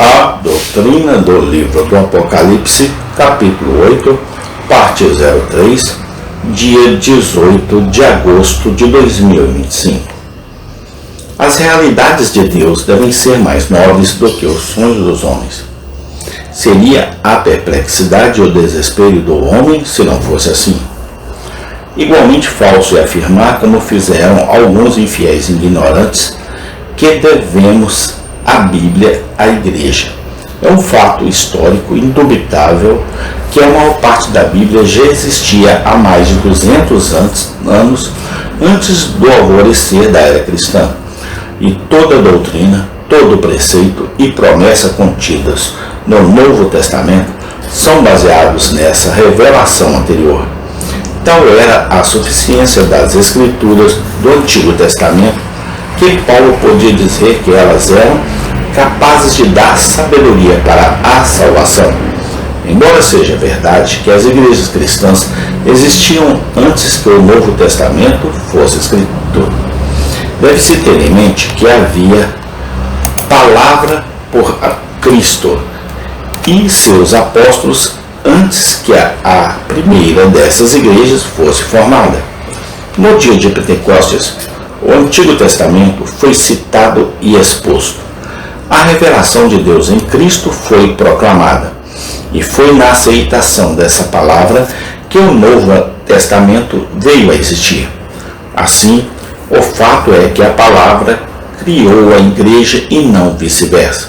A doutrina do livro do Apocalipse, capítulo 8, parte 03, dia 18 de agosto de 2025. As realidades de Deus devem ser mais nobres do que os sonhos dos homens. Seria a perplexidade e o desespero do homem se não fosse assim. Igualmente falso é afirmar, como fizeram alguns infiéis ignorantes, que devemos a Bíblia à Igreja. É um fato histórico indubitável que a maior parte da Bíblia já existia há mais de 200 anos antes do alvorecer da era cristã, e toda doutrina, todo preceito e promessa contidas no Novo Testamento são baseados nessa revelação anterior. Tal era a suficiência das Escrituras do Antigo Testamento que Paulo podia dizer que elas eram capazes de dar sabedoria para a salvação. Embora seja verdade que as igrejas cristãs existiam antes que o Novo Testamento fosse escrito, deve-se ter em mente que havia palavra por Cristo e seus apóstolos antes que a primeira dessas igrejas fosse formada. No dia de Pentecostes, o Antigo Testamento foi citado e exposto. A revelação de Deus em Cristo foi proclamada, e foi na aceitação dessa palavra que o Novo Testamento veio a existir. Assim, o fato é que a palavra criou a igreja e não vice-versa.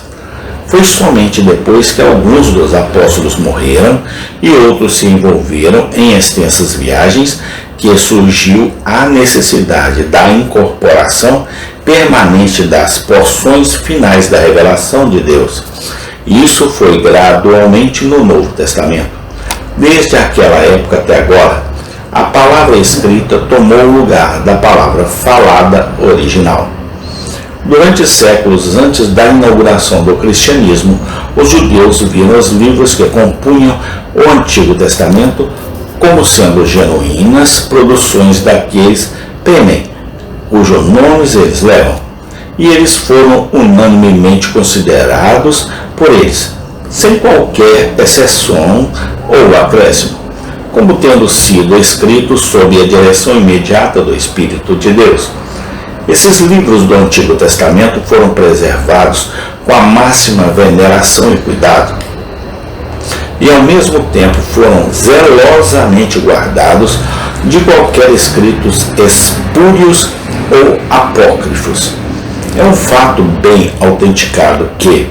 Foi somente depois que alguns dos apóstolos morreram e outros se envolveram em extensas viagens que surgiu a necessidade da incorporação permanente das porções finais da revelação de Deus. Isso foi gradualmente no Novo Testamento. Desde aquela época até agora, a palavra escrita tomou o lugar da palavra falada original. Durante séculos antes da inauguração do cristianismo, os judeus viram os livros que compunham o Antigo Testamento como sendo genuínas produções daqueles Pêmen, cujos nomes eles levam, e eles foram unanimemente considerados por eles, sem qualquer exceção ou acréscimo, como tendo sido escritos sob a direção imediata do Espírito de Deus. Esses livros do Antigo Testamento foram preservados com a máxima veneração e cuidado, e ao mesmo tempo foram zelosamente guardados de qualquer escritos espúrios ou apócrifos. É um fato bem autenticado que,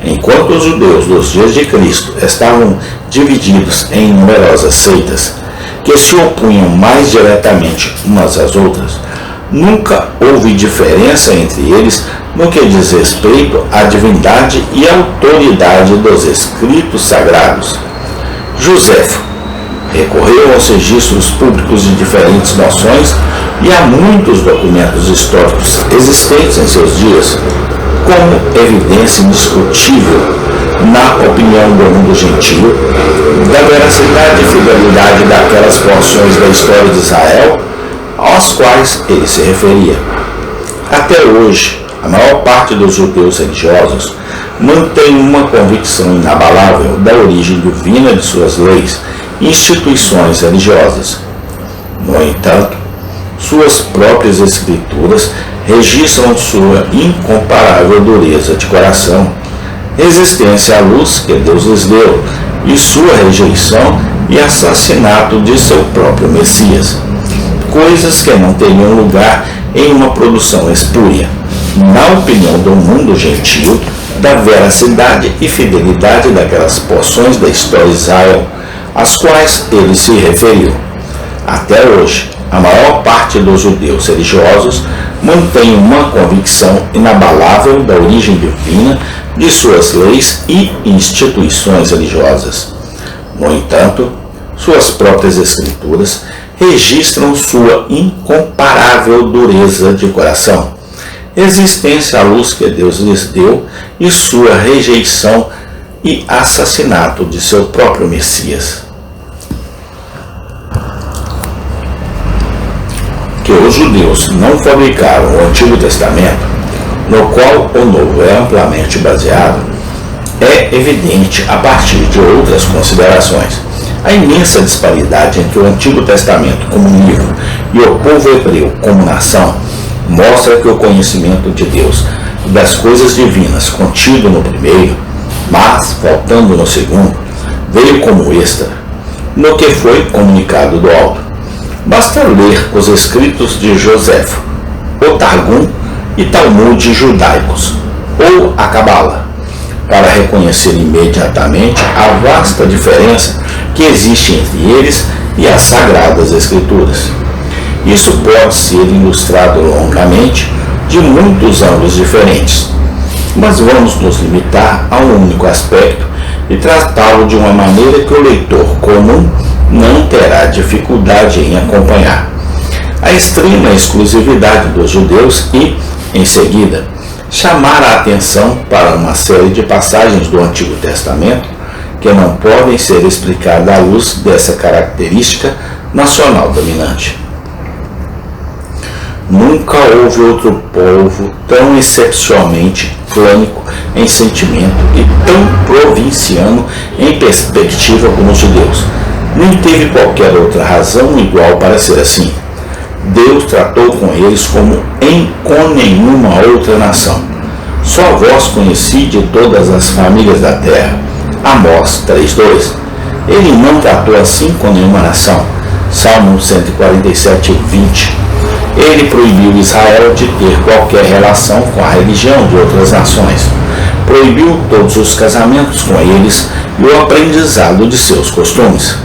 enquanto os judeus dos dias de Cristo estavam divididos em numerosas seitas, que se opunham mais diretamente umas às outras, nunca houve diferença entre eles no que diz respeito à divindade e autoridade dos escritos sagrados. Joséfo recorreu aos registros públicos de diferentes nações e a muitos documentos históricos existentes em seus dias, como evidência indiscutível, na opinião do mundo gentil, da veracidade e fidelidade daquelas porções da história de Israel aos quais ele se referia. Até hoje, a maior parte dos judeus religiosos mantém uma convicção inabalável da origem divina de suas leis e instituições religiosas. No entanto, suas próprias escrituras registram sua incomparável dureza de coração, resistência à luz que Deus lhes deu e sua rejeição e assassinato de seu próprio Messias, coisas que não teriam lugar em uma produção espúria, na opinião do mundo gentil, da veracidade e fidelidade daquelas porções da história de Israel, às quais ele se referiu. Até hoje, a maior parte dos judeus religiosos mantém uma convicção inabalável da origem divina de suas leis e instituições religiosas. No entanto, suas próprias escrituras registram sua incomparável dureza de coração, resistência à luz que Deus lhes deu e sua rejeição e assassinato de seu próprio Messias. Que os judeus não fabricaram o Antigo Testamento, no qual o Novo é amplamente baseado, É evidente, a partir de outras considerações, a imensa disparidade entre o Antigo Testamento como livro e o povo hebreu como nação mostra que o conhecimento de Deus e das coisas divinas contido no primeiro, mas faltando no segundo, veio como extra no que foi comunicado do alto. Basta ler os escritos de Joséfo, o Targum e Talmud judaicos, ou a Cabala, para reconhecer imediatamente a vasta diferença que existe entre eles e as Sagradas Escrituras. Isso pode ser ilustrado longamente de muitos ângulos diferentes, mas vamos nos limitar a um único aspecto e tratá-lo de uma maneira que o leitor comum não terá dificuldade em acompanhar. A extrema exclusividade dos judeus e, em seguida, chamar a atenção para uma série de passagens do Antigo Testamento que não podem ser explicadas à luz dessa característica nacional dominante. Nunca houve outro povo tão excepcionalmente clânico em sentimento e tão provinciano em perspectiva como os judeus. Nem teve qualquer outra razão igual para ser assim. Deus tratou com eles como com nenhuma outra nação. Só vós conheci de todas as famílias da terra. Amós 3:2. Ele não tratou assim com nenhuma nação. Salmo 147:20. Ele proibiu Israel de ter qualquer relação com a religião de outras nações. Proibiu todos os casamentos com eles e o aprendizado de seus costumes.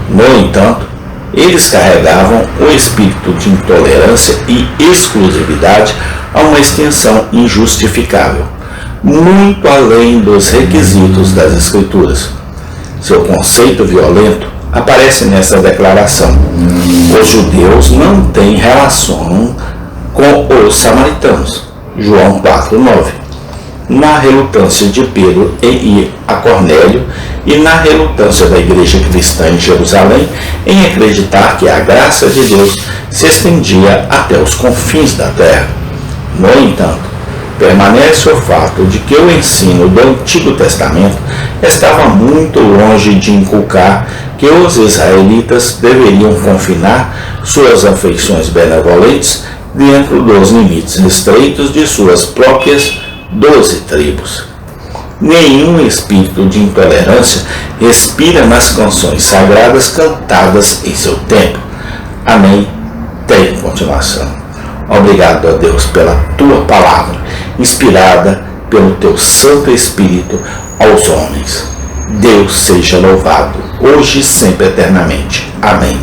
No entanto, eles carregavam o espírito de intolerância e exclusividade a uma extensão injustificável, muito além dos requisitos das Escrituras. Seu conceito violento aparece nessa declaração: os judeus não têm relação com os samaritanos. João 4:9. Na relutância de Pedro em ir a Cornélio e na relutância da igreja cristã em Jerusalém em acreditar que a graça de Deus se estendia até os confins da terra. No entanto, permanece o fato de que o ensino do Antigo Testamento estava muito longe de inculcar que os israelitas deveriam confinar suas afeições benevolentes dentro dos limites estreitos de suas próprias 12 tribos. Nenhum espírito de intolerância respira nas canções sagradas cantadas em seu tempo. Amém. Tem continuação. Obrigado a Deus pela tua palavra, inspirada pelo teu Santo Espírito aos homens. Deus seja louvado, hoje e sempre eternamente. Amém.